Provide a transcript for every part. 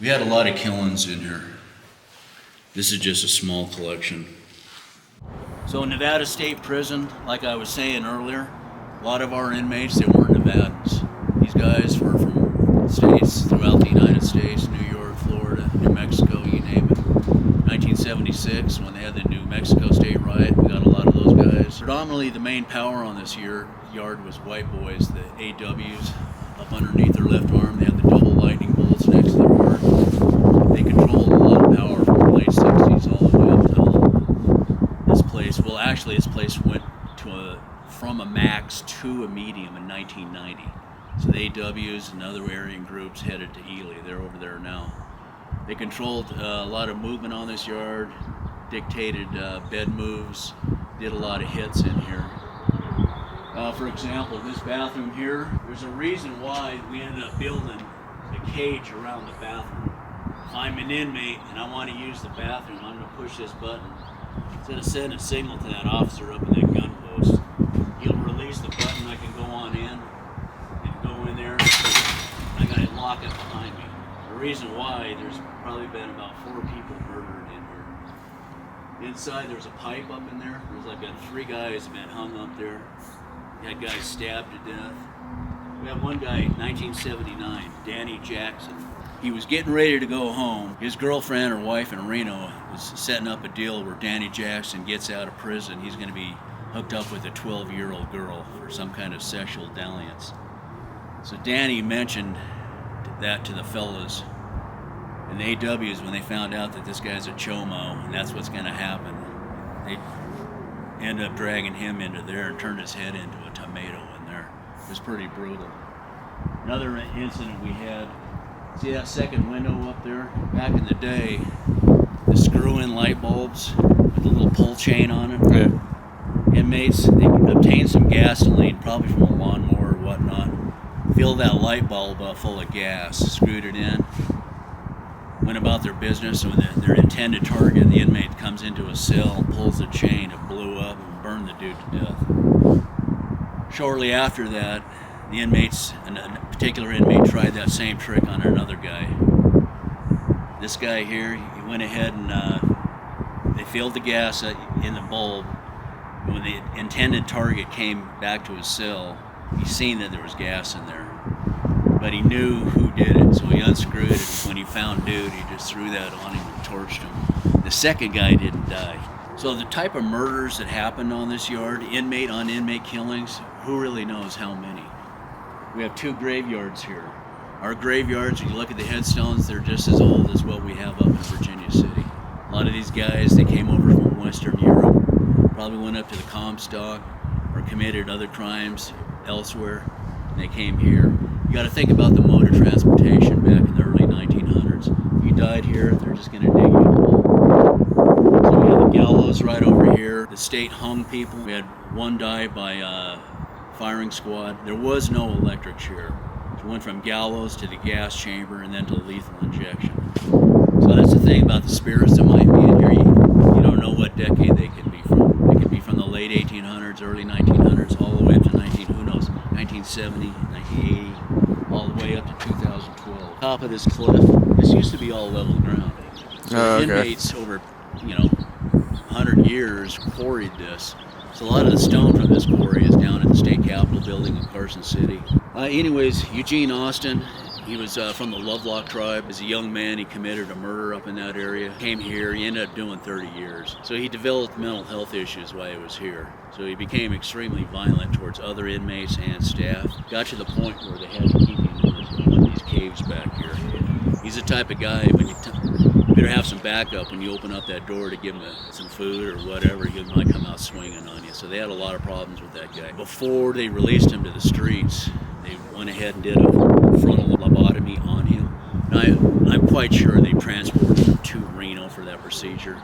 We had a lot of killings in here. This is just a small collection. So Nevada State Prison, like I was saying earlier, a lot of our inmates, they weren't Nevadans. These guys were from states throughout the United States, New York, Florida, New Mexico, you name it. 1976, when they had the New Mexico State riot, we got a lot of those guys. Predominantly the main power on this yard was white boys, the AWs, up underneath their left arm. They had the double lightning bolts next to their heart. They controlled a lot of power from the late 60s all the way up till this place. Well, actually, this place went to from a max to a medium in 1990. So the AWs and other Aryan groups headed to Ely. They're over there now. They controlled a lot of movement on this yard, dictated bed moves, did a lot of hits in here. For example, this bathroom here, there's a reason why we ended up building a cage around the bathroom. If I'm an inmate and I want to use the bathroom, I'm going to push this button. Instead of sending a signal to that officer up in that gun post, he'll release the button, I can go on in and go in there. I got to lock it behind me. The reason why, there's probably been about 4 people murdered in here. Inside there's a pipe up in there. There's like 3 guys been hung up there. We had guys stabbed to death. We have one guy, 1979, Danny Jackson. He was getting ready to go home. His girlfriend or wife in Reno was setting up a deal where Danny Jackson gets out of prison. He's going to be hooked up with a 12-year-old girl for some kind of sexual dalliance. So Danny mentioned that to the fellas. And the AWs, when they found out that this guy's a chomo and that's what's going to happen, they ended up dragging him into there and turned his head into a tomato in there. It was pretty brutal. Another incident we had, see that second window up there? Back in the day, the screw-in light bulbs with the little pull chain on it. Yeah. Inmates, they obtained some gasoline, probably from a lawnmower or whatnot, filled that light bulb up full of gas, screwed it in, went about their business, and when their intended target, the inmate, comes into a cell, pulls the chain, it blew up and burned the dude to death. Shortly after that, the inmates, a particular inmate, tried that same trick on another guy. This guy here, he went ahead and they filled the gas in the bulb, and when the intended target came back to his cell, he seen that there was gas in there. But he knew who did it, so he unscrewed it. When he found dude, he just threw that on him and torched him. The second guy didn't die. So the type of murders that happened on this yard, inmate on inmate killings, who really knows how many? We have 2 graveyards here. Our graveyards, if you look at the headstones, they're just as old as what we have up in Virginia City. A lot of these guys, they came over from Western Europe, probably went up to the Comstock or committed other crimes elsewhere, and they came here. You got to think about the mode of transportation back in the early 1900s. If you died here, they're just going to dig you a hole. So we have the gallows right over here. The state hung people. We had one die by firing squad. There was no electric chair. So it went from gallows to the gas chamber and then to lethal injection. So that's the thing about the spirits that might be in here. You don't know what decade they could be from. They could be from the late 1800s, early 1900s, all the way up to 1970, 1980. All the way up to 2012. Top of this cliff, this used to be all level ground. So inmates over, 100 years quarried this. So a lot of the stone from this quarry is down at the state capitol building in Carson City. Anyways, Eugene Austin, he was from the Lovelock tribe. As a young man, he committed a murder up in that area. Came here, he ended up doing 30 years. So he developed mental health issues while he was here. So he became extremely violent towards other inmates and staff. Got to the point where they had to keep him in one of these caves back here. He's the type of guy, when you better have some backup when you open up that door to give him some food or whatever, he might come out swinging on you. So they had a lot of problems with that guy. Before they released him to the streets, they went ahead and did a frontal lobotomy on him. And I'm quite sure they transported him to Reno for that procedure.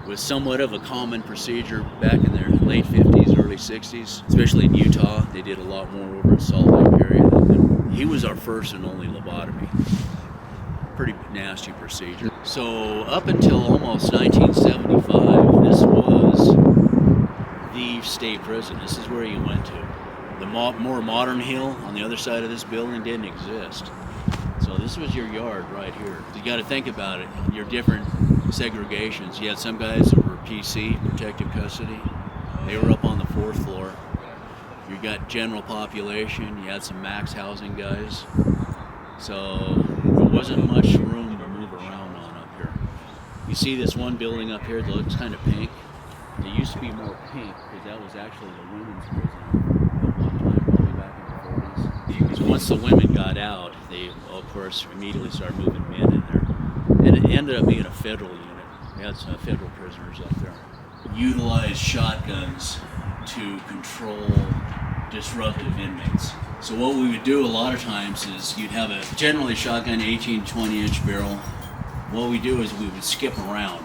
It was somewhat of a common procedure back in the late 50s, early 60s, especially in Utah. They did a lot more over in Salt Lake area. He was our first and only lobotomy. Pretty nasty procedure. So up until almost 1975, this was the state prison. This is where you went to. The more modern hill on the other side of this building didn't exist. So this was your yard right here. You got to think about it. Your different segregations. You had some guys that were PC, protective custody. They were up on the 4th floor. You got general population. You had some max housing guys. So there wasn't much room to move around on up here. You see this one building up here that looks kind of pink. It used to be more pink because that was actually the women's prison at one time, probably back in the 40s. Because once the women got out, they, of course, immediately started moving men in there. And it ended up being a federal unit. We had some federal prisoners up there. Utilized shotguns to control disruptive inmates. So what we would do a lot of times is you'd have a generally shotgun 18, 20-inch barrel. What we do is we would skip around.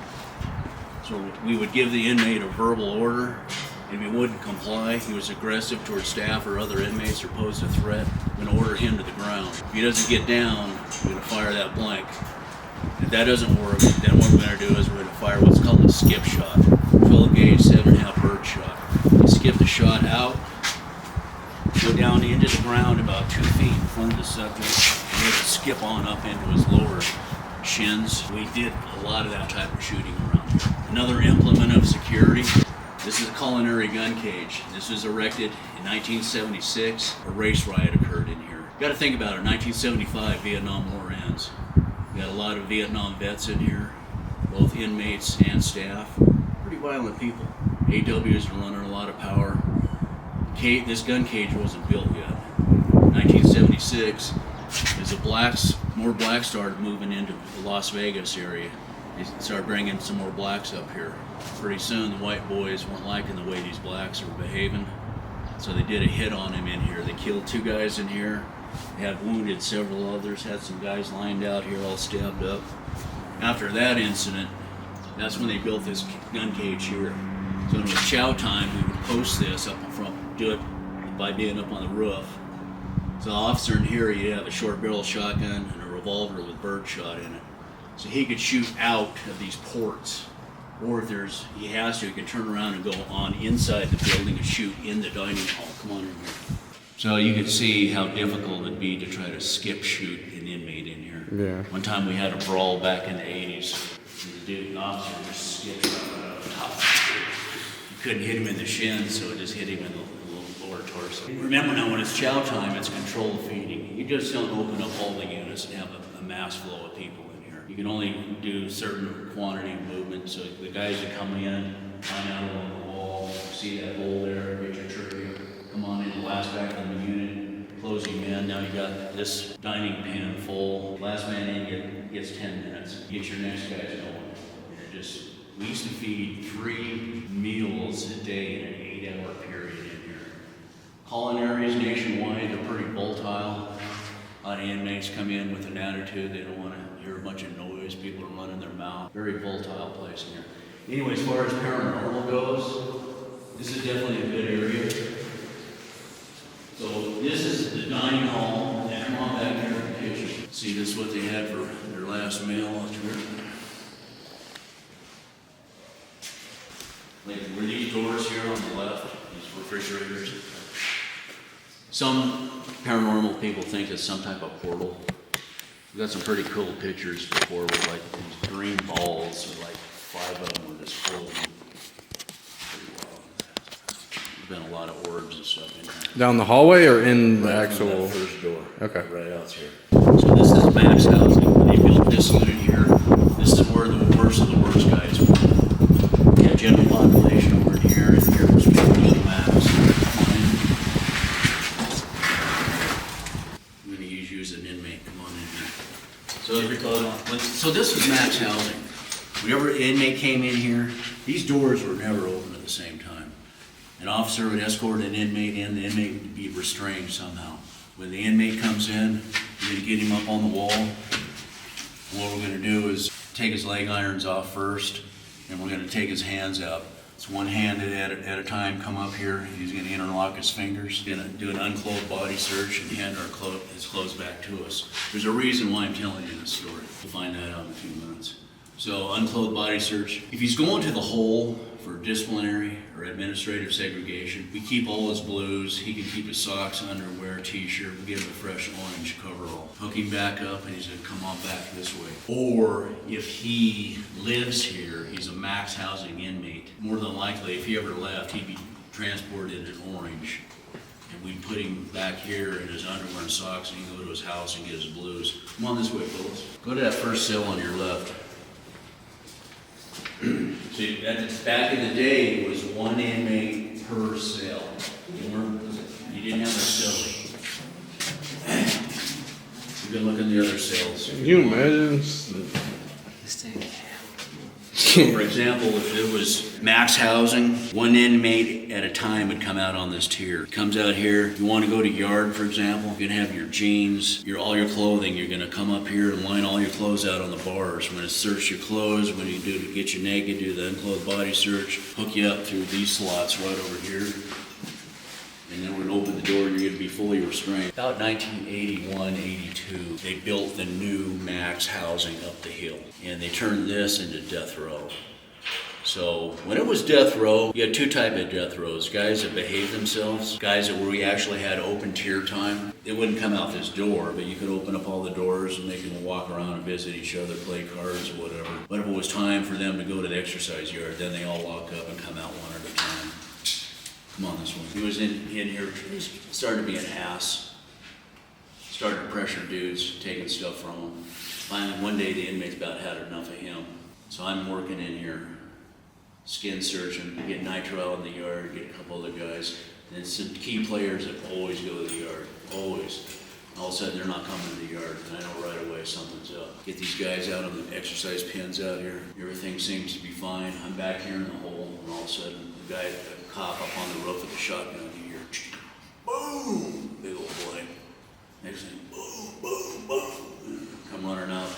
So we would give the inmate a verbal order, and if he wouldn't comply, he was aggressive towards staff or other inmates or posed a threat, we're going to order him to the ground. If he doesn't get down, we're going to fire that blank. If that doesn't work, then what we're going to do is we're going to fire what's called a skip shot. Full gauge 7.5 bird shot. You skip the shot out, go down into the ground about 2 feet in front of the subject, and we have to skip on up into his lower shins. We did a lot of that type of shooting around here. Another implement of security, this is a culinary gun cage. This was erected in 1976. A race riot occurred in here. You got to think about it, 1975 Vietnam War ends. We got a lot of Vietnam vets in here, both inmates and staff. Pretty violent people. AWs are running a lot of power. This gun cage wasn't built yet. 1976, as more blacks started moving into the Las Vegas area, they started bringing some more blacks up here. Pretty soon the white boys weren't liking the way these blacks were behaving, so they did a hit on him in here. They killed 2 guys in here, they had wounded several others, had some guys lined out here all stabbed up. After that incident, that's when they built this gun cage here. So when it was chow time, we would post this up in front, do it by being up on the roof. So the officer in here, he'd have a short barrel shotgun and a revolver with bird shot in it. So he could shoot out of these ports. Or if he has to, he can turn around and go on inside the building and shoot in the dining hall. Come on in here. So you can see how difficult it'd be to try to skip shoot an inmate in here. Yeah. One time we had a brawl back in the 80s. The officer just skipped right up top. You couldn't hit him in the shin, so it just hit him in the lower torso. Remember now, when it's chow time, it's controlled feeding. You just don't open up all the units and have a mass flow of people in here. You can only do certain quantity of movement, so the guys that come in, line out along the wall, see that hole there, get your trigger, come on in, the last back in the unit, close him in. Now you got this dining pen full. Last man in gets 10 minutes. Get your next guys going. We used to feed 3 meals a day in an 8-hour period in here. Culinaries nationwide, they're pretty volatile. A lot of inmates come in with an attitude, they don't want to hear a bunch of noise, people are running their mouth. Very volatile place in here. Anyway, as far as paranormal goes, this is definitely a good area. So this is the dining hall, and come on back here in the kitchen. See, this is what they had for their last meal out here. Like, were these doors here on the left, these refrigerators? Some paranormal people think it's some type of portal. We've got some pretty cool pictures before with like these green balls, or like 5 of them were just floating. Pretty wild. There's been a lot of orbs and stuff in here. Down the hallway or in the Right actual? from that first door. Okay. Right out here. So this is max housing. They built this unit here. This is where the worst of the worst guys were. You have general population over here, and here was really max. I'm going to use an inmate. Come on in here. So this was max housing. Whenever an inmate came in here, these doors were never open at the same time. An officer would escort an inmate in, the inmate would be restrained somehow. When the inmate comes in, you're going to get him up on the wall. What we're going to do is take his leg irons off first, and we're going to take his hands out. It's one hand at a time. Come up here. He's going to interlock his fingers. Going to do an unclothed body search and hand his clothes back to us. There's a reason why I'm telling you this story. We'll find that out in a few minutes. So unclothed body search. If he's going to the hole for disciplinary or administrative segregation, we keep all his blues. He can keep his socks, underwear, t-shirt. We give him a fresh orange coverall. hook him back up, and he's gonna come on back this way. Or if he lives here, he's a max housing inmate. More than likely, if he ever left, he'd be transported in orange. And we'd put him back here in his underwear and socks, and he'd go to his house and get his blues. Come on this way, fellas. Go to that first cell on your left. See, back in the day, it was one inmate per cell. You didn't have a cellie. You can look in the other cells. Can you imagine? So for example, if it was max housing, one inmate at a time would come out on this tier. Comes out here, you want to go to yard, for example, you're gonna have your jeans, all your clothing, you're gonna come up here and line all your clothes out on the bars. When it search your clothes, when you do to get you naked, do the unclothed body search, hook you up through these slots right over here. And then we're gonna open the door and you're gonna be fully restrained. About 1981, 82, they built the new max housing up the hill. And they turned this into death row. So when it was death row, you had two types of death rows. Guys that behaved themselves, guys that where we actually had open tier time. They wouldn't come out this door, but you could open up all the doors and make them walk around and visit each other, play cards or whatever. But if it was time for them to go to the exercise yard, then they all lock up and come out one at a time. Come on this one. He was in here, he started to be an ass. Started to pressure dudes, taking stuff from them. Finally, one day the inmates about had enough of him. So I'm working in here, skin searching, get nitro in the yard, get a couple other guys. And some key players that always go to the yard, always. All of a sudden they're not coming to the yard, and I know right away something's up. Get these guys out on the exercise pins out here. Everything seems to be fine. I'm back here in the hole, and all of a sudden the guy, a cop up on the roof with a shotgun, you hear, boom, big old blank. Next thing, boom, boom, boom. Come running out.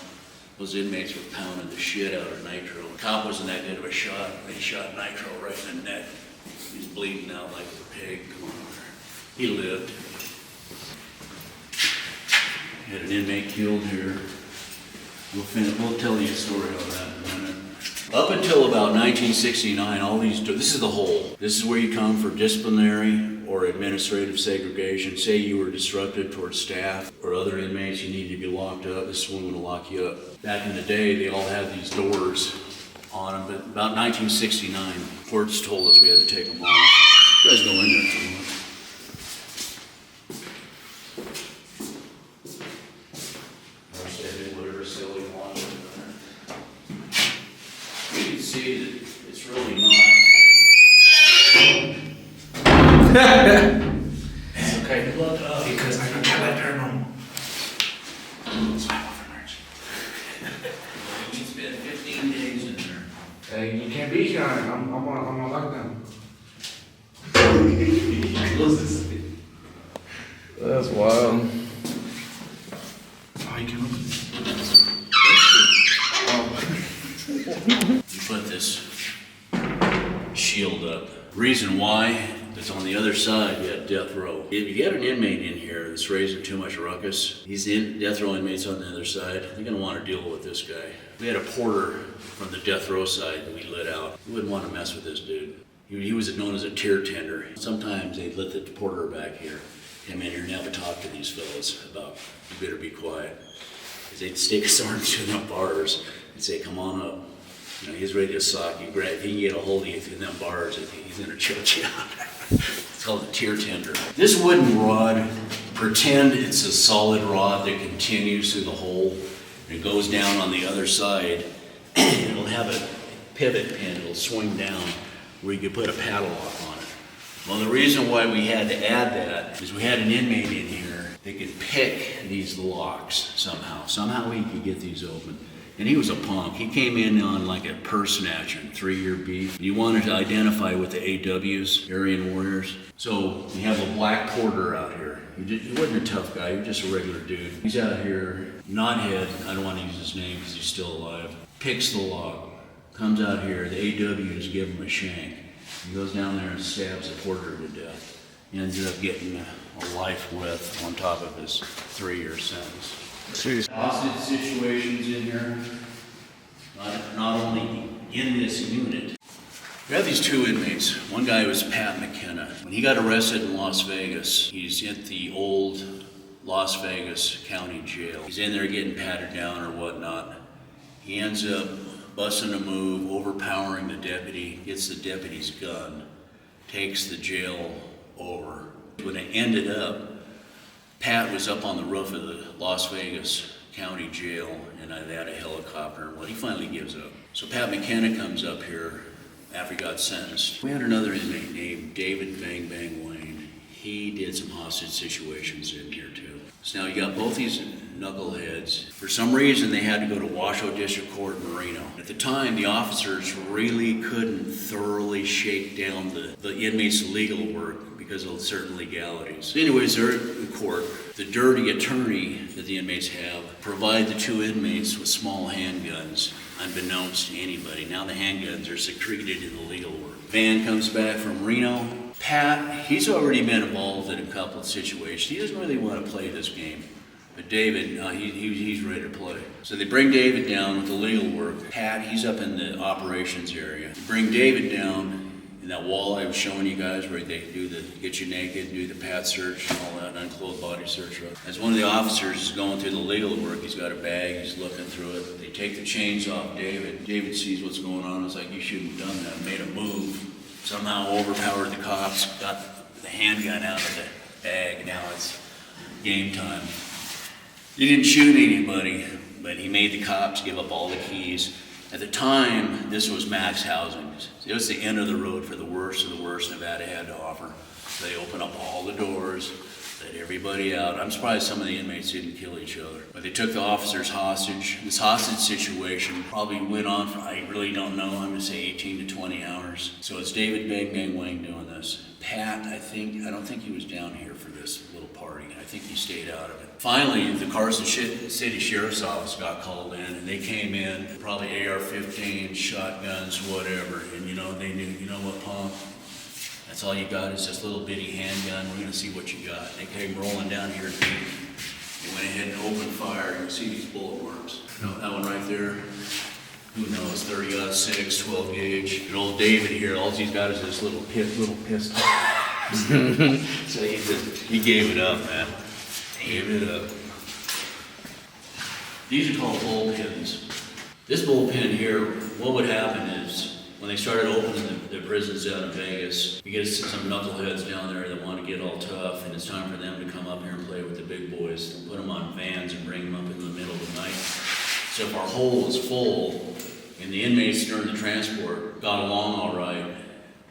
Those inmates were pounding the shit out of nitro. The cop wasn't that good of a shot. They shot nitro right in the neck. He's bleeding out like a pig. Come on over. He lived. Had an inmate killed here. We'll tell you a story on that in a minute. Up until about 1969, all these, this is the hole. This is where you come for disciplinary or administrative segregation. Say you were disruptive towards staff or other inmates, you needed to be locked up. This is one will lock you up. Back in the day, they all had these doors on them, but about 1969, courts told us we had to take them off. You guys go in there if you want. Whatever cell you want. You can see that it's really not. It's okay. Look up. Because I can tell that paranormal. It's my merch. We spent 15 days in there. Hey, you can't be here. I'm on lockdown. That's wild. Oh, you can open it. You put this shield up. Reason why is on the other side you have death row. If you get an inmate in here that's raising too much ruckus, he's in death row inmates on the other side, they're gonna want to deal with this guy. We had a porter from the death row side that we let out. We wouldn't want to mess with this dude. He was known as a tier tender. Sometimes they'd let the porter back here come in here and have a talk to these fellas about, you better be quiet. Because they'd stick his arms through them bars and say, come on up. You know, he's ready to sock you. If he can get a hold of you through them bars, he's gonna choke you out. It's called a tier tender. This wooden rod, pretend it's a solid rod that continues through the hole. And it goes down on the other side. It'll have a pivot pin, it'll swing down where you could put a padlock on it. Well, the reason why we had to add that is we had an inmate in here that could pick these locks somehow. Somehow he could get these open. And he was a punk. He came in on like a purse snatcher, 3-year beef. He wanted to identify with the AWs, Aryan Warriors. So we have a black porter out here. He wasn't a tough guy, he was just a regular dude. He's out here, knothead, I don't want to use his name because he's still alive. Picks the lock, comes out here, the AWs give him a shank. He goes down there and stabs the porter to death. He ended up getting a life with on top of his 3-year sentence. Jeez. Hostage situations in here, not only in this unit. We have these two inmates. One guy was Pat McKenna. When he got arrested in Las Vegas, he's at the old Las Vegas County Jail. He's in there getting patted down or whatnot. He ends up busting a move, overpowering the deputy, gets the deputy's gun, takes the jail over. When it ended up, Pat was up on the roof of the Las Vegas County Jail, and they had a helicopter. Well, he finally gives up. So Pat McKenna comes up here after he got sentenced. We had another inmate named David Bang Bang Wayne. He did some hostage situations in here too. So now you got both these knuckleheads. For some reason, they had to go to Washoe District Court in Reno. At the time, the officers really couldn't thoroughly shake down the inmates' legal work because of certain legalities. Anyways, they're in court. The dirty attorney that the inmates have provide the two inmates with small handguns, unbeknownst to anybody. Now the handguns are secreted in the legal work. Van comes back from Reno. Pat, he's already been involved in a couple of situations. He doesn't really want to play this game. But David, he's ready to play. So they bring David down with the legal work. Pat, he's up in the operations area. They bring David down in that wall I was showing you guys where they do the get you naked, do the Pat search and all that, unclothed body search. As one of the officers is going through the legal work, he's got a bag, he's looking through it. They take the chains off David. David sees what's going on. It's like, you shouldn't have done that. Made a move. Somehow overpowered the cops, got the handgun out of the bag. Now it's game time. He didn't shoot anybody, but he made the cops give up all the keys. At the time, this was max housing. It was the end of the road for the worst of the worst Nevada had to offer. So they opened up all the doors, let everybody out. I'm surprised some of the inmates didn't kill each other. But they took the officers hostage. This hostage situation probably went on for, I really don't know, I'm gonna say 18 to 20 hours. So it's David Bang Bang Wayne doing this. Pat, I don't think he was down here for this little party. I think he stayed out of it. Finally, the Carson City Sheriff's Office got called in, and they came in, probably AR-15, shotguns, whatever. And they knew, you know what, Punk? That's all you got is this little bitty handgun. We're gonna see what you got. They came rolling down here. They went ahead and opened fire. You can see these bullet marks. That one right there. Who knows? 30-06, 12 gauge. And old David here, all he's got is this little pistol. So he gave it up, man. He gave it up. These are called bullpens. This bullpen here, what would happen is, when they started opening the prisons down in Vegas, you get some knuckleheads down there that want to get all tough, and it's time for them to come up here and play with the big boys. They'll put them on vans and bring them up in the middle of the night. So if our hole was full, and the inmates during the transport got along all right,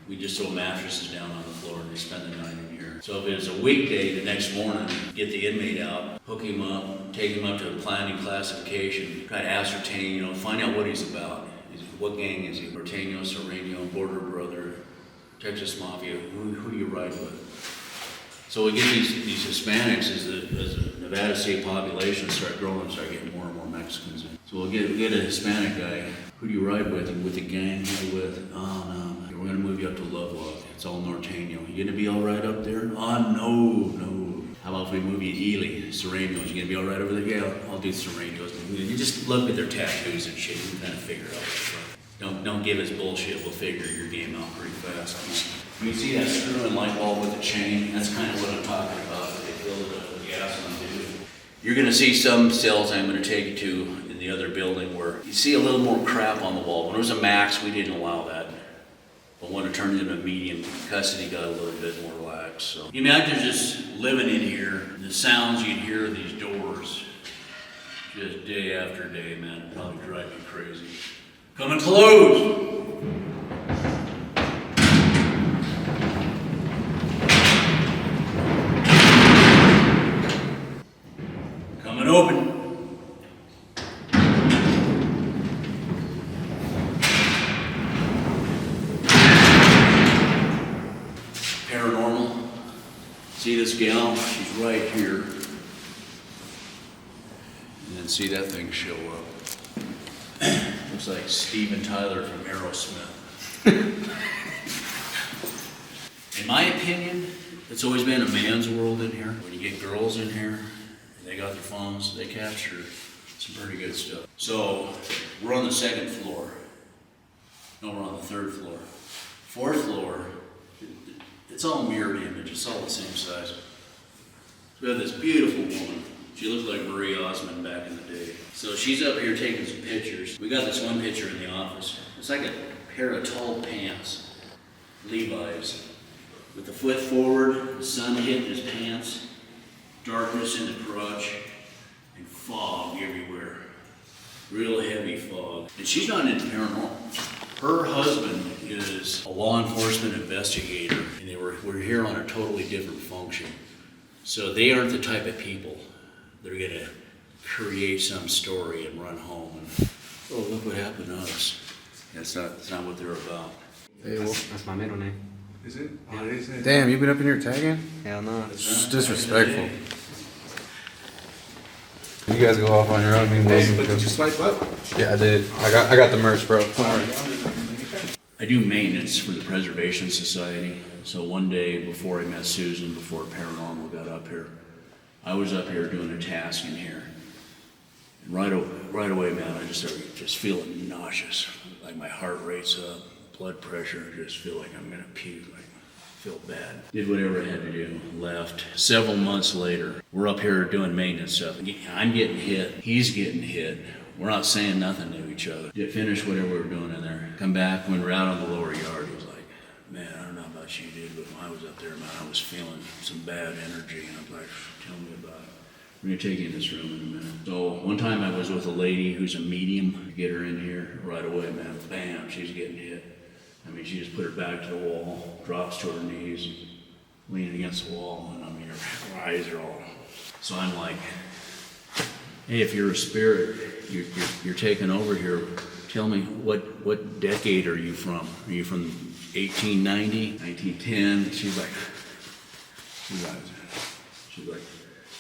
we just throw mattresses down on the floor and they spend the night in here. So if it was a weekday, the next morning, get the inmate out, hook him up, take him up to a planning classification, try to ascertain, find out what he's about. What gang is he? Norteño, Sereno, Border Brother, Texas Mafia, who do you ride with? So we get these Hispanics as the Nevada state population start growing, start getting more and more Mexicans in. So we'll get a Hispanic guy. Who do you ride with? With the gang? Who you with? Oh no, we're gonna move you up to Lovelock. It's all Norteño. You gonna be all right up there? Oh no. How about if we move you to Ely, Serenos? You gonna be all right over there? Yeah, I'll do Serenos. You just look at their tattoos and shit. You can kind of figure out what's right. Don't give us bullshit. We'll figure your game out pretty fast. You see that screw and light bulb with the chain? That's kind of what I'm talking about. They fill it up with gas on it. You're going to see some cells I'm going to take you to in the other building where you see a little more crap on the wall. When it was a max, we didn't allow that. But when it turned into a medium, custody got a little bit more relaxed. So you imagine just living in here, the sounds you'd hear of these doors, just day after day, man, it'd probably drive you crazy. Come and close. Come and open. Paranormal. See this gal? She's right here. And then see that thing show up. Looks like Steven Tyler from Aerosmith. In my opinion, it's always been a man's world in here. When you get girls in here, they got their phones, they capture some pretty good stuff. So, we're on the second floor. No, we're on the third floor. Fourth floor, it's all mirrored image, it's all the same size. So we have this beautiful woman. She looked like Marie Osmond back in the day. So she's up here taking some pictures. We got this one picture in the office. It's like a pair of tall pants, Levi's, with the foot forward, the sun hitting his pants, darkness in the crotch, and fog everywhere. Real heavy fog. And she's not into paranormal. Her husband is a law enforcement investigator, and we're here on a totally different function. So they aren't the type of people that are gonna create some story and run home and, oh, look what happened to us. That's not what they're about. Hey, well, That's my middle name. Is it? Oh, it is. damn, you been up in here tagging? Hell no. It's disrespectful. You guys go off on your own. Hey, but did you swipe up? Yeah, I did. I got the merch, bro. Don't worry. I do maintenance for the Preservation Society. So one day before I met Susan, before Paranormal got up here, I was up here doing a task in here. And right away, man, I just started just feeling nauseous. Like my heart rate's up, blood pressure, I just feel like I'm gonna puke, like feel bad. Did whatever I had to do, left. Several months later, we're up here doing maintenance stuff. I'm getting hit, he's getting hit. We're not saying nothing to each other. Did finish whatever we were doing in there. Come back, when we're out on the lower yard, he was like, man, I don't know about you, dude, but when I was up there, man, I was feeling some bad energy. And I'm like, tell me about it. We're gonna take you in this room in a minute. So one time I was with a lady who's a medium. Get her in here right away, man. Bam, she's getting hit. I mean, she just put her back to the wall, drops to her knees, leaning against the wall, and I mean, her eyes are all. So I'm like, hey, if you're a spirit, you're taking over here. Tell me, what decade are you from? Are you from 1890, 1910? She's like,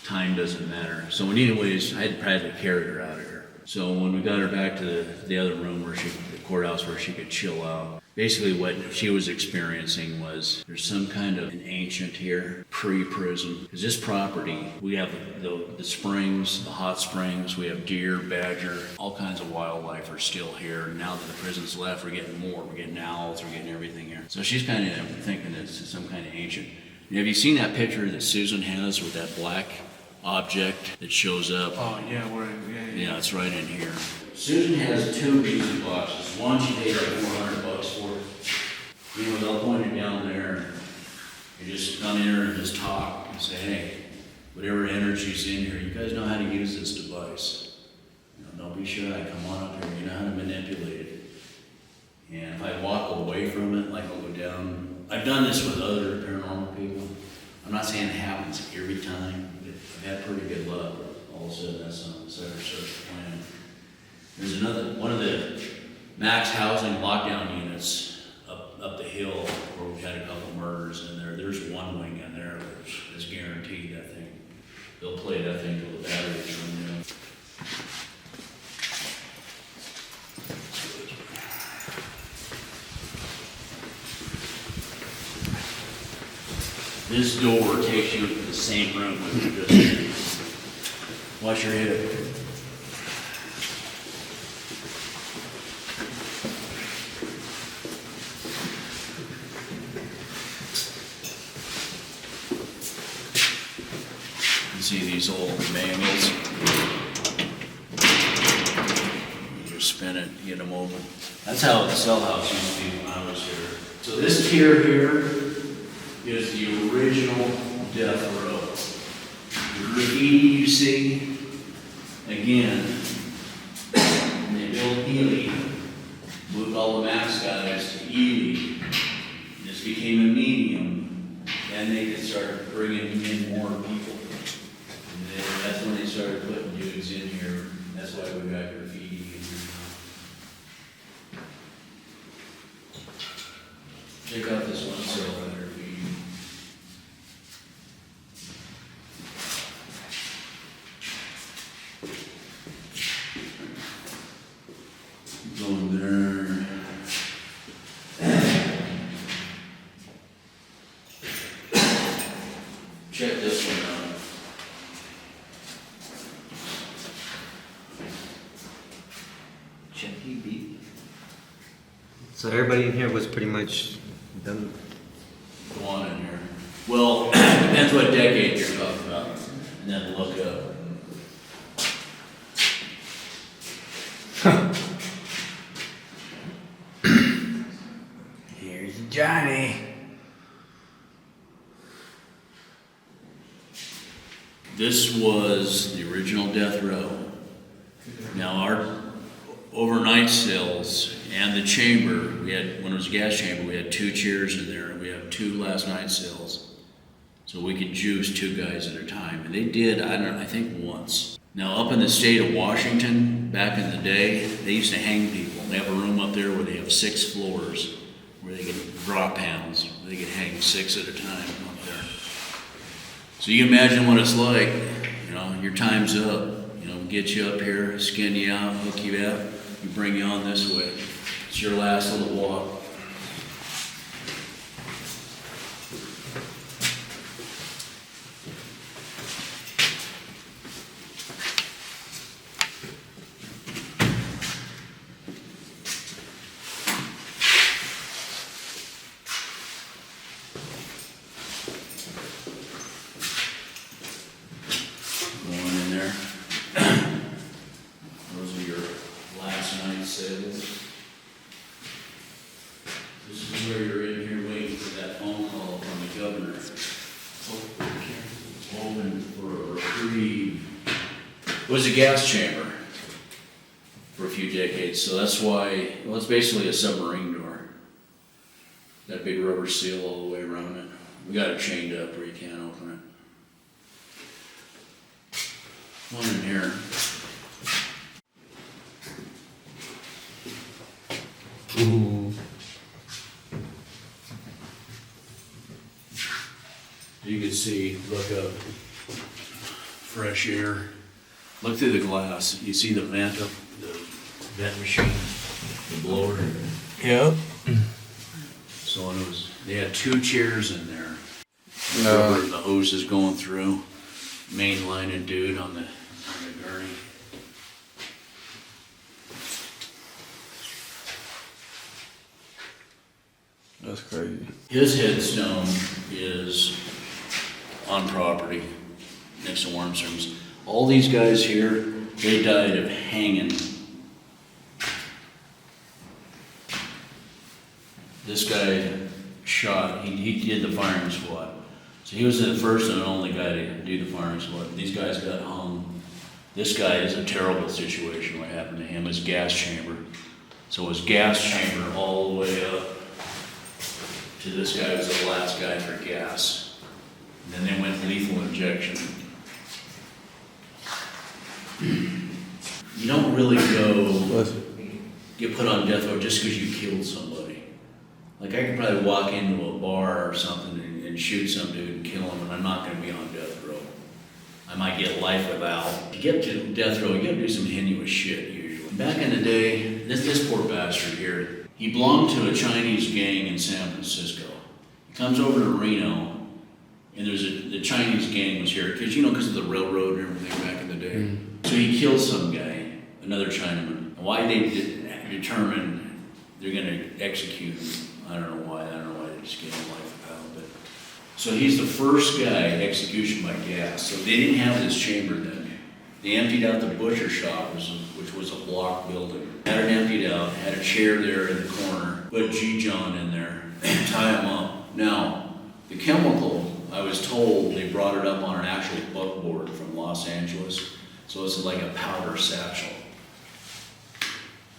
time doesn't matter. So anyways, I had to carry her out of here. So when we got her back to the other room where the courthouse where she could chill out, basically what she was experiencing was there's some kind of an ancient here, pre-prison. Because this property, we have the springs, the hot springs, we have deer, badger, all kinds of wildlife are still here. Now that the prison's left, we're getting more. We're getting owls, we're getting everything here. So she's kind of thinking it's some kind of ancient. Have you seen that picture that Susan has with that black object that shows up? Oh, yeah, Yeah, it's right in here. Susan has two music boxes. One she paid like $400 for. You know, they'll point it down there. You just come in here and just talk and say, hey, whatever energy's in here, you guys know how to use this device. You know, don't be shy, come on up here, you know how to manipulate it. And if I walk away from it, like I'll go down. I've done this with other paranormal people. I'm not saying it happens every time, but I've had pretty good luck. All of a sudden, that's something that starts playing. There's one of the max housing lockdown units up the hill where we've had a couple murders in there. There's one wing in there that's guaranteed, I think. They'll play that thing till the batteries run out. This door takes you into the same room we were just in. Watch your head. You see these old manuals? You just spin it, get them open. That's how the cell house used to be when I was here. So this tier here is the original death row. The graffiti you see, again, when they built Ely, moved all the max guys to Ely. This became a medium. Then they could start bringing in more people. And then that's when they started putting dudes in here. That's why we got graffiti in here. Check out this one cell right here. Going there. Check this one out. Checky beat. So everybody in here was pretty much done. Go on in here. Well, depends what decade you're talking about. and then look up. Here's Johnny. This was the original death row. Now our overnight cells and the chamber, we had, when it was a gas chamber, we had 2 chairs in there. We have 2 last night cells. So we could juice 2 guys at a time. And they did, I think once. Now up in the state of Washington, back in the day, they used to hang people. They have a room up there where they have 6 floors where they could drop panels. They could hang 6 at a time up there. So you can imagine what it's like, you know, your time's up. You know, get you up here, skin you out, hook you out, and bring you on this way. It's your last little walk. Going in there. Those are your last night sales. This is where you're in here waiting for that phone call from the governor. Hoping for a reprieve. It was a gas chamber for a few decades, so that's why, well, it's basically a submarine door. That big rubber seal all the way around it. We got it chained up where you can't open it. One in here. Ooh. You can see, look up, fresh air. Look through the glass. You see the vent up, the vent machine, the blower. Yep. So it was, they had 2 chairs in there. No. The hose is going through, mainlining dude on the gurney. That's crazy. His headstone is on property next to Wormstorms. All these guys here, they died of hanging. This guy shot, he did the firing squad. So he was the first and only guy to do the firing squad. These guys got hung. This guy is a terrible situation. What happened to him is gas chamber. So it was gas chamber all the way up to this guy was the last guy for gas. And then they went lethal injection. You don't really go get put on death row just because you killed somebody. Like I could probably walk into a bar or something and shoot some dude and kill him, and I'm not going to be on death row. I might get life without. To get to death row, you got to do some heinous shit usually. Back in the day, this poor bastard here, he belonged to a Chinese gang in San Francisco. He comes over to Reno, and the Chinese gang was here, because of the railroad and everything back in the day. So he killed some guy, another Chinaman. Why they determined they're going to execute him, I don't know why they just gave him life without. But so he's the first guy execution by gas. So they didn't have this chamber then. They emptied out the butcher shop, which was a block building. Had it emptied out, had a chair there in the corner, put G-John in there, tie him up. Now, the chemical, I was told they brought it up on an actual buckboard from Los Angeles. So it's like a powder satchel.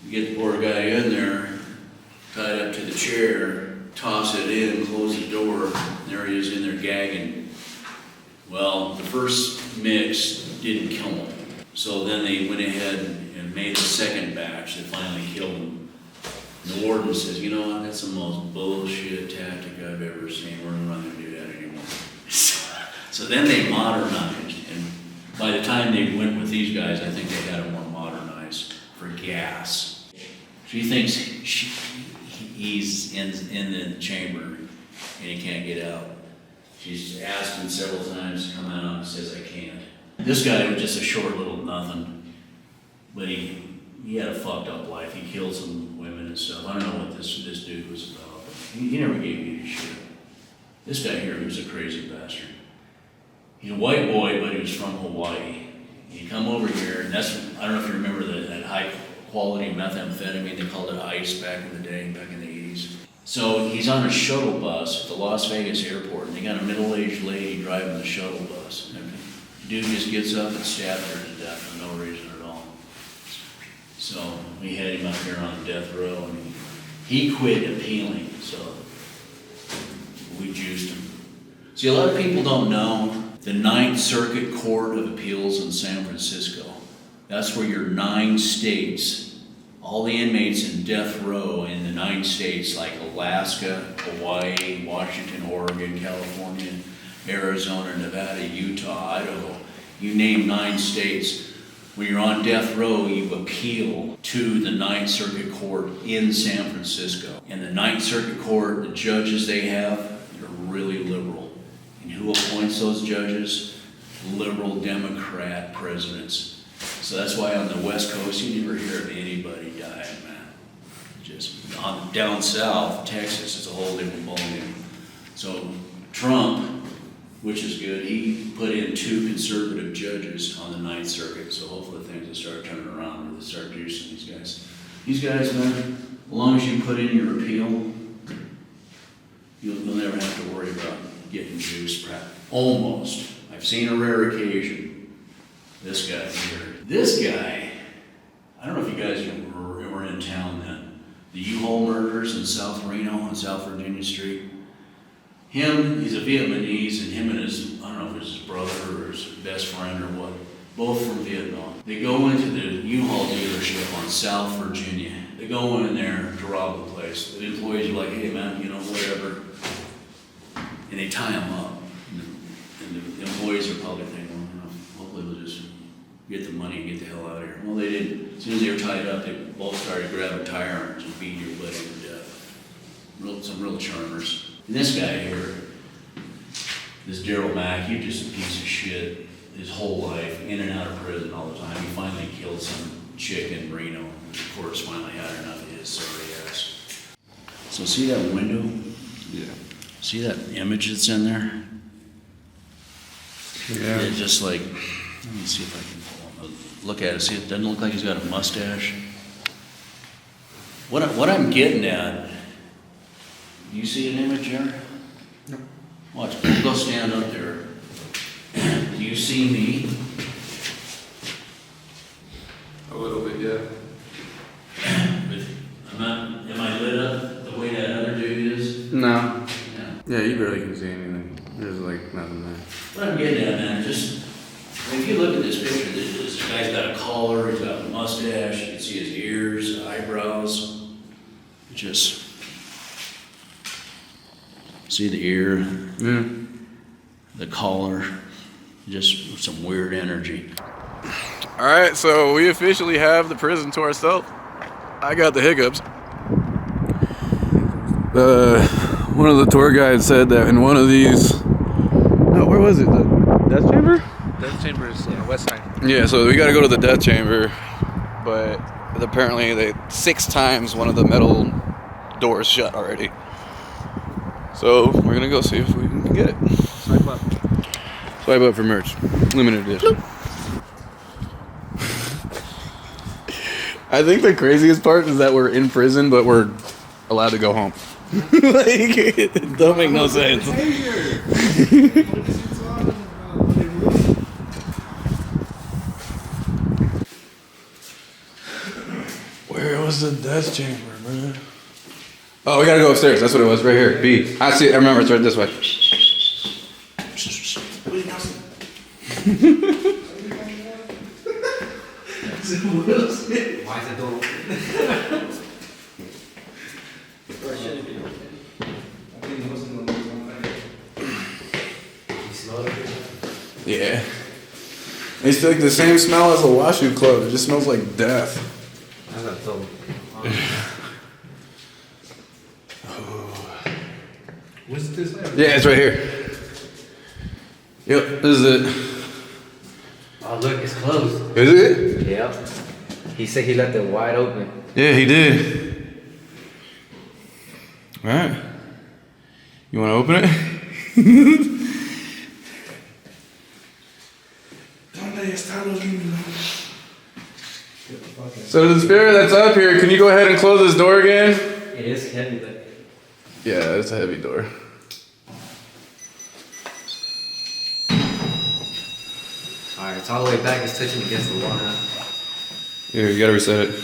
You get the poor guy in there, tied up to the chair, toss it in, close the door, and there he is in there gagging. Well, the first mix didn't kill him. So then they went ahead and made a second batch that finally killed him. And the warden says, you know what, that's the most bullshit tactic I've ever seen. We're not going to do that anymore. So then they modernized, and by the time they went with these guys, I think they had it more modernized for gas. She thinks he's in the chamber and he can't get out. She's asked him several times to come out and says, I can't. This guy was just a short little nothing, but he had a fucked up life. He killed some women and stuff. I don't know what this dude was about. He never gave me a shit. This guy here, he was a crazy bastard. He's a white boy, but he was from Hawaii. He come over here, and that's, I don't know if you remember that high quality methamphetamine, they called it ice back in the day, back in the 80s. So he's on a shuttle bus at the Las Vegas airport, and they got a middle-aged lady driving the shuttle bus. And the dude just gets up and stabs her to death for no reason at all. So we had him up here on death row, and he quit appealing, so we juiced him. See, a lot of people don't know the Ninth Circuit Court of Appeals in San Francisco. That's where your 9 states, all the inmates in death row in the 9 states like Alaska, Hawaii, Washington, Oregon, California, Arizona, Nevada, Utah, Idaho, you name 9 states. When you're on death row, you appeal to the Ninth Circuit Court in San Francisco. And the Ninth Circuit Court, the judges they have, they're really liberal. And who appoints those judges? Liberal Democrat presidents. So that's why on the West Coast, you never hear of anybody dying, man. Just down south, Texas, it's a whole different ballgame. So Trump, which is good, he put in 2 conservative judges on the Ninth Circuit. So hopefully things will start turning around and they start juicing these guys. These guys, man, as long as you put in your appeal, you'll never have to worry about getting juiced. Almost. I've seen a rare occasion. This guy here. This guy, I don't know if you guys were in town then. The U-Haul murders in South Reno on South Virginia Street. He's a Vietnamese, and him and his, I don't know if it's his brother or his best friend or what, both from Vietnam. They go into the U-Haul dealership on South Virginia. They go in there to rob the place. The employees are like, hey man, whatever. And they tie him up. And the employees are probably thinking, hopefully we'll just get the money and get the hell out of here. Well, they didn't. As soon as they were tied up, they both started grabbing tire irons and beating your buddy to death. Some real charmers. And this guy here, this Daryl Mack, he just a piece of shit his whole life, in and out of prison all the time. He finally killed some chick in Reno. The courts finally had enough of his sorry ass. So see that window? Yeah. See that image that's in there? Yeah. It's just like, let me see if I can pull him. Look at it. See, it doesn't look like he's got a mustache. What I'm getting at, you see an image there? No. Watch, we'll go stand up there. Do you see me? A little bit, yeah. Am I lit up the way that other dude is? No. Yeah. Yeah, you barely can see anything. There's like nothing there. What I'm getting at, man, just, if you look at this picture, this guy's got a collar, he's got a mustache, you can see his ears, eyebrows. Just, see the ear, Yeah. the collar, just some weird energy. All right, so we officially have the prison to ourselves. I got the hiccups. One of the tour guides said that in one of these, no, where was it? The death chamber? Death chamber is west side. Yeah, so we got to go to the death chamber, but apparently 6 times one of the metal doors shut already. So we're gonna go see if we can get it. Swipe up. Swipe up for merch, limited edition. I think the craziest part is that we're in prison, but we're allowed to go home. Like, it don't make no sense. Where was the death chamber, man? Oh, we gotta go upstairs. That's what it was, right here. B. I see it. I remember it's right this way. Why is the door open? Yeah. It's like the same smell as a washu club. It just smells like death. I got told. What's this? Yeah, it's right here. Yep, this is it. Oh, look, it's closed. Is it? Yep. He said he left it wide open. Yeah, he did. Alright. You want to open it? So the spirit that's up here, can you go ahead and close this door again? It is heavy, but Yeah, it's a heavy door. alright, it's all the way back. It's touching against the wall now. Here, you gotta reset it.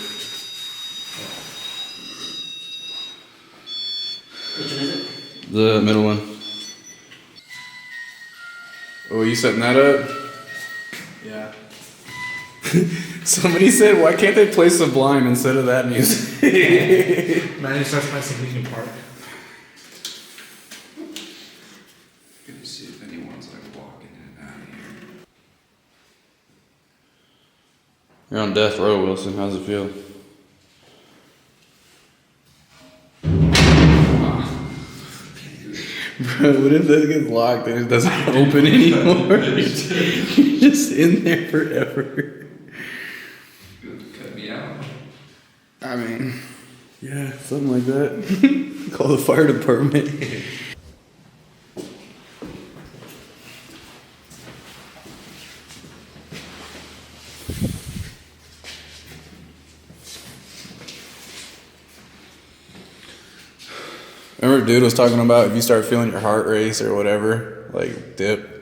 Which one is it? The middle one. Oh, you setting that up? Yeah. Somebody said, why can't they play Sublime instead of that music? Man, it starts playing Linkin Park. Let me see if anyone's like walking in and out of here. You're on death row, Wilson. How's it feel? Bro, what if that gets locked and it doesn't open anymore? You're just in there forever. Cut me out. I mean, yeah, something like that. Call the fire department. Remember dude was talking about if you start feeling your heart race or whatever, like dip.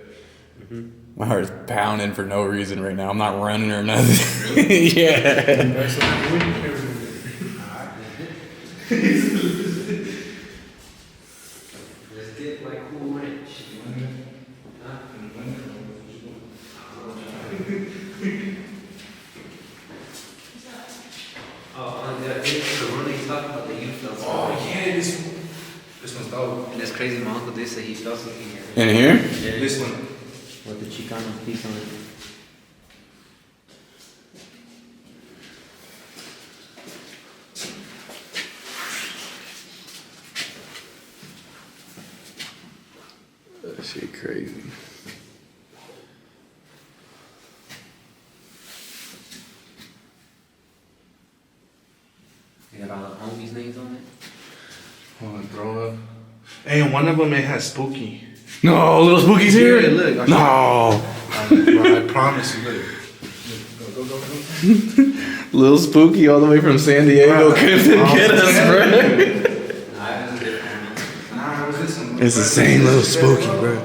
My heart's pounding for no reason right now. I'm not running or nothing. Yeah. Let's get like cool ranch. Oh, the one he's talking about that you felt. Oh yeah, this one's dope. And that's crazy. My uncle did say he felt something here. In here? Yeah. This one. With the Chicano piece on it. That shit crazy. They got all the homies' names on it. Hold on, throw up. Hey, and one of them it has spooky. No, little Spooky's here? Yeah, look, I No. Bro, I promise you, look. Go. Little Spooky all the way from San Diego Bro, came to get us, bro. Nah, it was a different one. Nah, it was this one. It's the same little Spooky, bro.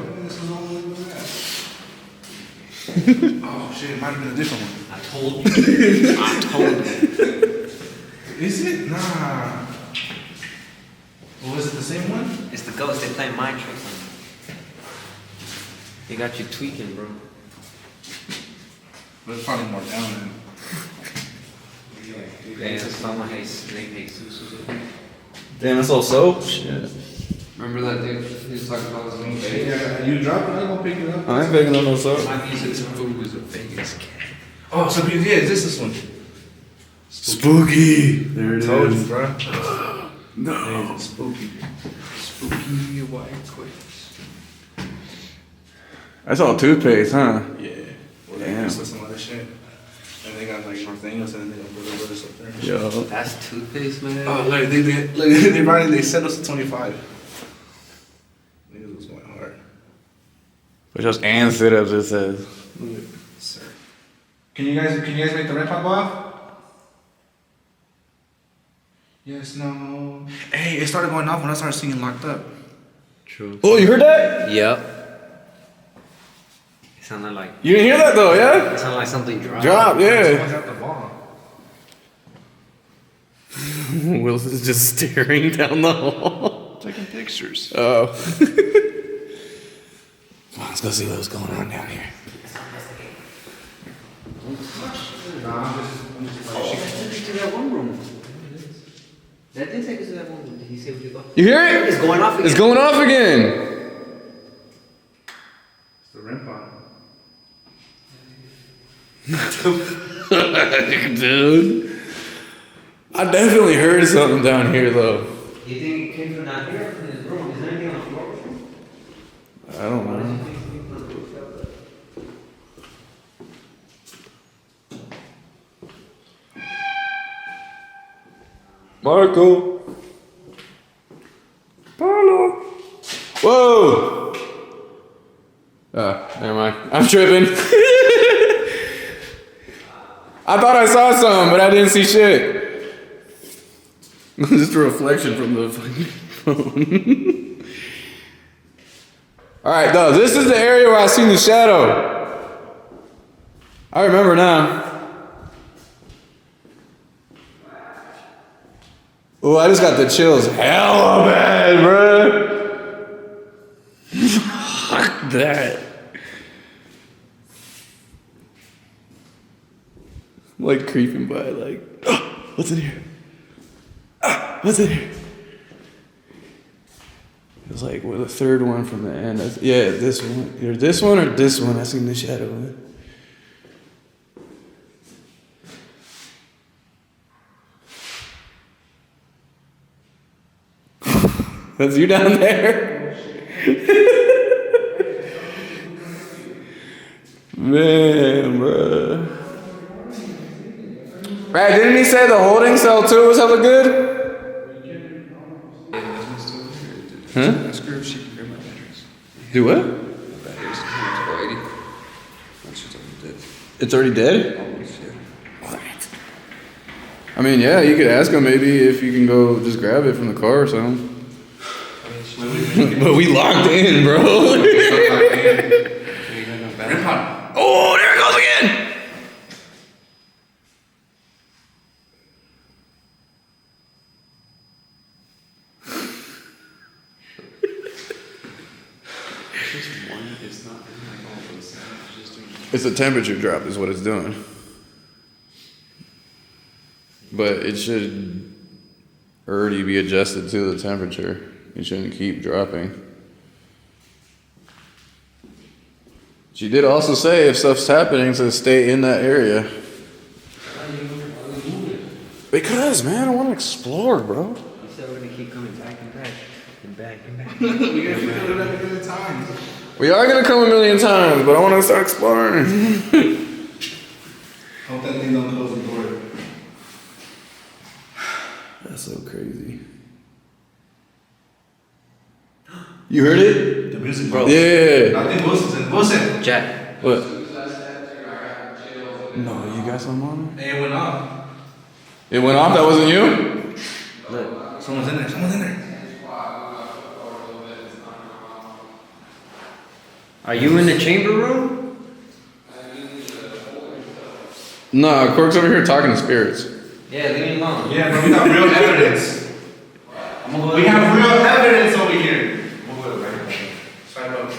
Oh shit, it might have been a different one. I told you. I told you. Is it? Nah. Well, was it the same one? It's the ghost. They play mind tricks on you. They got you tweaking, bro. But it's probably more down than. Damn, someone hates Jesus. Damn, it's all soap? Shit. Remember that dude who was talking about his own face? Yeah, you drop it, I'm gonna pick it up. I ain't picking up no soap. My music. This food was a Vegas cat. Oh, so yeah, is this one? Spooky. There it Told you, is. bro. No. It's spooky. Spooky white quicks. That's all toothpaste, huh? Yeah. Well, they Damn. just some other shit. And they got like Northangels and then they got Brothers up there. Yo. That's toothpaste, man. Oh, look, they sent us to 25. Niggas was going hard. But just and sit-ups, it says. Sir. Can you guys make the red pop off? Yes, no. Hey, it started going off when I started singing Locked Up. True. Oh, you heard that? Yep. It sounded like You didn't hear that though, yeah? it sounded like something dropped. Drop, yeah. Someone's at the ball. Wilson's just staring down the hall. Taking pictures. Oh. Come on, let's go see what's going on down here. That did take us to that one room. That did take us to that one room. Did he say what you got? You hear it? It's going off again. It's going off again. It's the rim pop. Dude. I definitely heard something down here though. You think it came from down here or from this room? Is there anything on the floor? I don't know. Marco. Paulo. Whoa. Never mind. I'm tripping. I thought I saw some, but I didn't see shit. Just a reflection from the fucking phone. Alright, though, this is the area where I seen the shadow. I remember now. Oh, I just got the chills. Hella bad, bruh. Fuck that. I'm like creeping by, like, oh, what's in here? What's in here? It was like, well, the third one from the end. Yeah, this one. Either this one or this one. I seen the shadow of it. That's you down there? Man, bruh. Right, didn't he say the holding cell too was hella good? Huh? Ask her if she can grab my batteries. Do what? My batteries are 80. That shit's already dead. It's already dead? Almost, yeah. I mean, yeah, you could ask him maybe if you can go just grab it from the car or something. But we locked in, bro. Oh, there it goes again! It's a temperature drop is what it's doing. But it should already be adjusted to the temperature. It shouldn't keep dropping. She did also say if stuff's happening to stay in that area. Because, man, I want to explore, bro. You said we're gonna keep coming back and back and back and back. We're gonna keep doing that a million times. We are going to come a million times, but I want to start exploring. Hope that thing don't close the door. That's so crazy. You heard it? The music, bro. Yeah. I think Wilson. Jack. What? No, you got something on? Hey, it went off. It went off? That wasn't you? Look, someone's in there. Someone's in there. Are you in the chamber room? No, Cork's over here talking to spirits. Yeah, leave me alone. Yeah, bro, we got real evidence. We have real evidence over here. We'll go right back. Swipe up.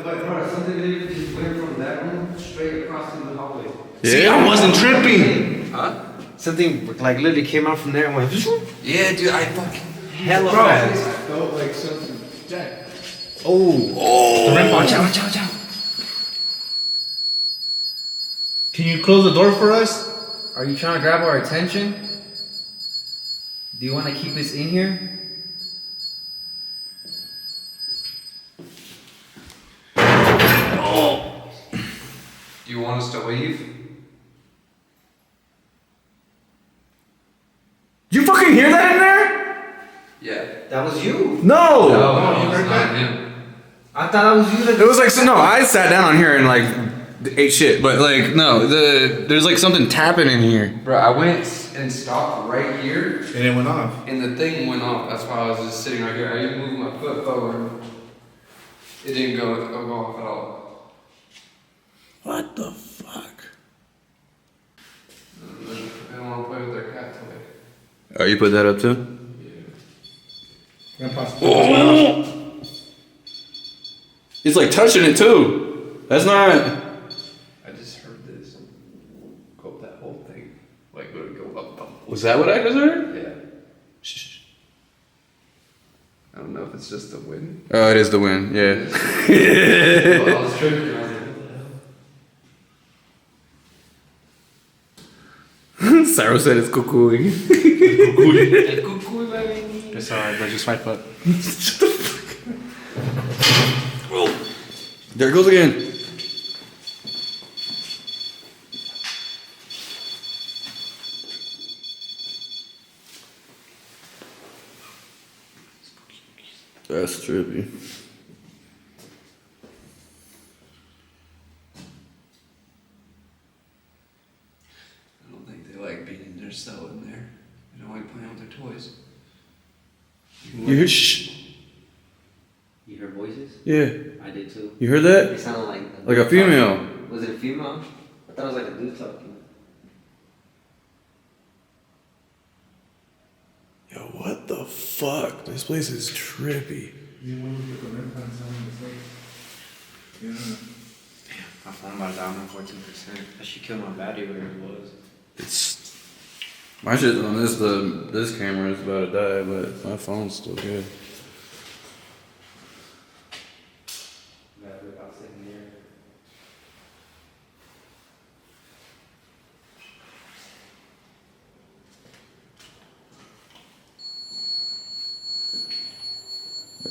Bro, something literally just went from that room straight across to the hallway. See, I wasn't tripping. Huh? Something like literally came out from there and went Yeah, dude, I fucking. hella Bro. fast. Felt like something. Jack. Oh. The rim watch out. Watch out. Can you close the door for us? Are you trying to grab our attention? Do you want to keep us in here? Do you want us to leave? You fucking hear that in there? Yeah. That was you. No! No, it's not him. I thought that was you. It was like, so no, I sat down on here and like ate shit, but like, no, there's like something tapping in here. Bro, I went and stopped right here, And it went off. and the thing went off. That's why I was just sitting right here. I even moved my foot forward. It didn't go off at all. What the fuck? I don't want to play with their cat toy. Oh, you put that up too? Grandpa's. It's like touching it too. That's not. I just heard this. Go up that whole thing. Like, go up. Was that what I just heard? Yeah. Shh. I don't know if it's just the wind. Oh, it is the wind, yeah. Well, I was tripping. I was like, what the hell? Cyrus said it's cuckooing. It's alright, bro. Just swipe up. There it goes again. That's trippy. so in there. They don't like playing with their toys. You hear shh? You heard voices? Yeah. I did too. You heard that? It sounded like Like a female. Was it a female? I thought it was like a dude talking. Yo, what the fuck? This place is trippy. My phone about down to 14%. I should kill my battery, whatever it was. It's my shit on this camera is about to die, but my phone's still good.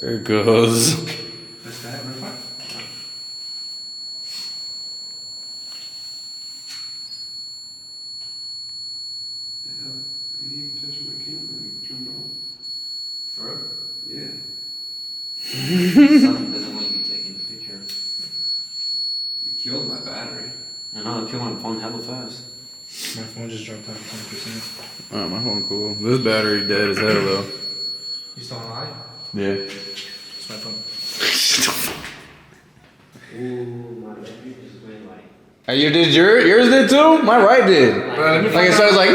There it goes. That's that, real quick. The hell? I didn't even touch my camera and it turned on. For real? Yeah. Something doesn't want you taking the picture. You killed my battery. I know, I killed my phone hella fast. My phone just dropped down to 20%. Oh, my phone cool. This battery dead as hell though. You still alive? Yeah. It's my phone. Ooh, my battery just went like. Hey, you did yours did too? My right did. Like it starts like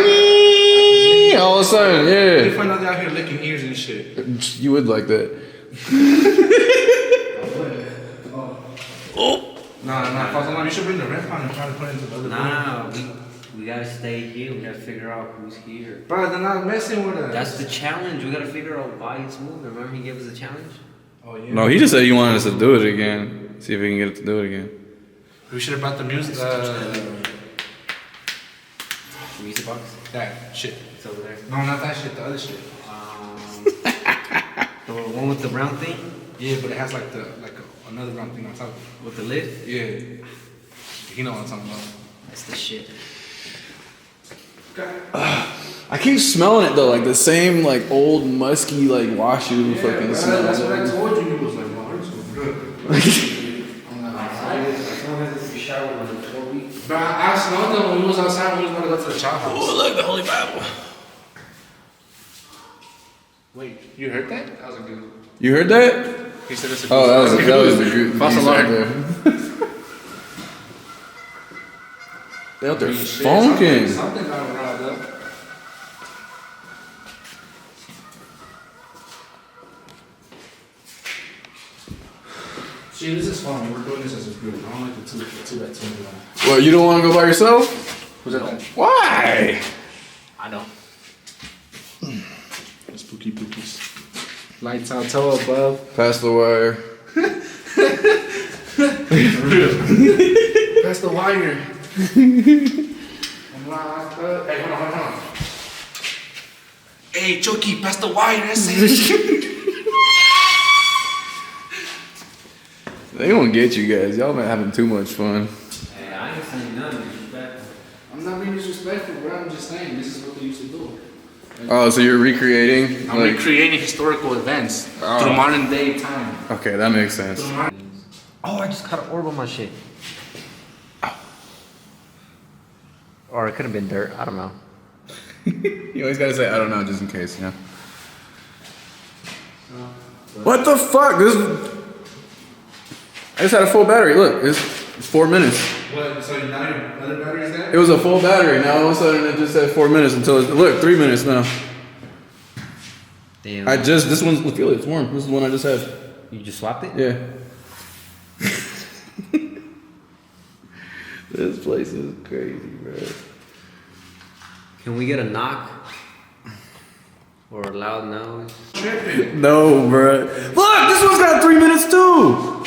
all of a sudden, You yeah. find out they're out here licking ears and shit. You would like that. Nah, false alarm. You should bring the rent on and try to put it into the other room. Nah, we gotta stay here. We gotta figure out who's here. Bro, they're not messing with us. That's the challenge. We gotta figure out why it's moving. Remember he gave us a challenge? Oh, yeah. No, he just said he wanted us to do it again. See if we can get it to do it again. We should have brought the music. The music box? That shit. It's over there. No, not that shit. The other shit. The one with the brown thing? Yeah, but it has like another round thing on top. With the lid? Yeah. You know what I'm talking about. That's the shit. I keep smelling it though, like the same like old musky like washu fucking smell. That's what I told you. He was like, wow, this was good. I'm like, but I smelled them when we was outside when we was going to go to the child house. Oh, look, the Holy Bible. Wait, you heard that? That was a good. You heard that? He said it's a good. Oh, that was the good. False alarm. They out there Shit, funking. Something got riled up. See, this is fun. We're doing this as a group. I don't like the two by two. What, you don't want to go by yourself? Who's that? Why? I know. Spooky pookies. Lights out, toe above. Pass the wire. Pass the wire. I'm locked up. Hey, hold on. Hey, Chucky, pass the wire. That's it. They gonna get you guys. Y'all been having too much fun. Hey, I ain't saying nothing disrespectful. I'm not being disrespectful, bro. I'm just saying this is what they used to do. Oh, so you're recreating? I'm like, recreating historical events through modern day time. Okay, that makes sense. Oh, I just caught an orb on my shit. Or it could have been dirt. I don't know. You always gotta say, I don't know, just in case, you know? What the fuck? I just had a full battery. Look, it's 4 minutes. What? So now your other battery is there? It was a full battery. Now all of a sudden it just said 4 minutes until it's, look, 3 minutes now. Damn. This one's, feel it, it's warm. This is the one I just had. You just swapped it? Yeah. This place is crazy, bro. Can we get a knock? Or a loud noise? No, bro. Look, this one's got 3 minutes too.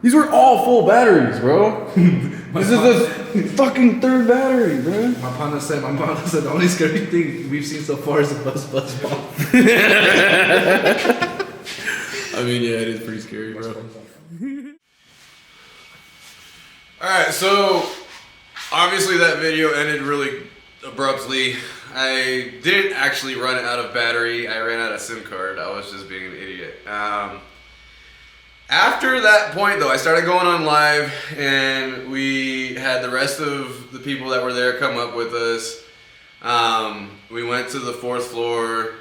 These were all full batteries, bro. This is the fucking third battery, bro. My partner said the only scary thing we've seen so far is the bus ball. I mean, yeah, it is pretty scary, bro. Alright, so obviously that video ended really abruptly. I didn't actually run out of battery. I ran out of SIM card. I was just being an idiot. After that point, though, I started going on live, and we had the rest of the people that were there come up with us, We went to the 4th floor,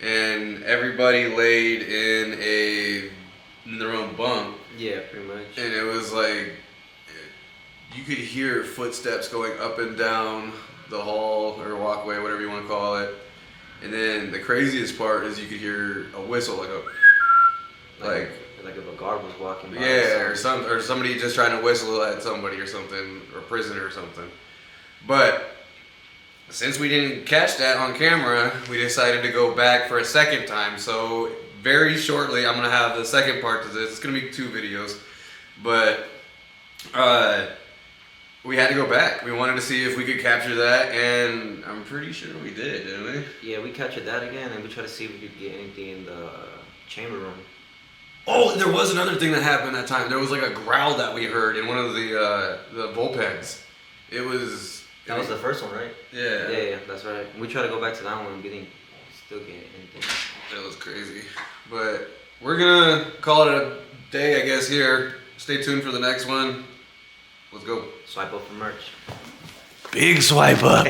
and everybody laid in their own bunk, Yeah, pretty much. and it was like you could hear footsteps going up and down the hall or walkway, whatever you want to call it. And then the craziest part is you could hear a whistle, like if a guard was walking by. yeah, or somebody just trying to whistle at somebody or something, or a prisoner or something. But since we didn't catch that on camera, we decided to go back for a second time. So very shortly, I'm gonna have the second part to this. It's gonna be 2 videos, but we had to go back. We wanted to see if we could capture that, and I'm pretty sure we did, didn't we? Yeah, we captured that again, and we tried to see if we could get anything in the chamber room. Oh, there was another thing that happened that time. There was like a growl that we heard in one of the bullpens. It was. That was the first one, right? Yeah. Yeah, that's right. We tried to go back to that one, and we didn't still get anything. That was crazy. But we're gonna call it a day, I guess, here. Stay tuned for the next one. Let's go. Swipe up for merch. Big swipe up.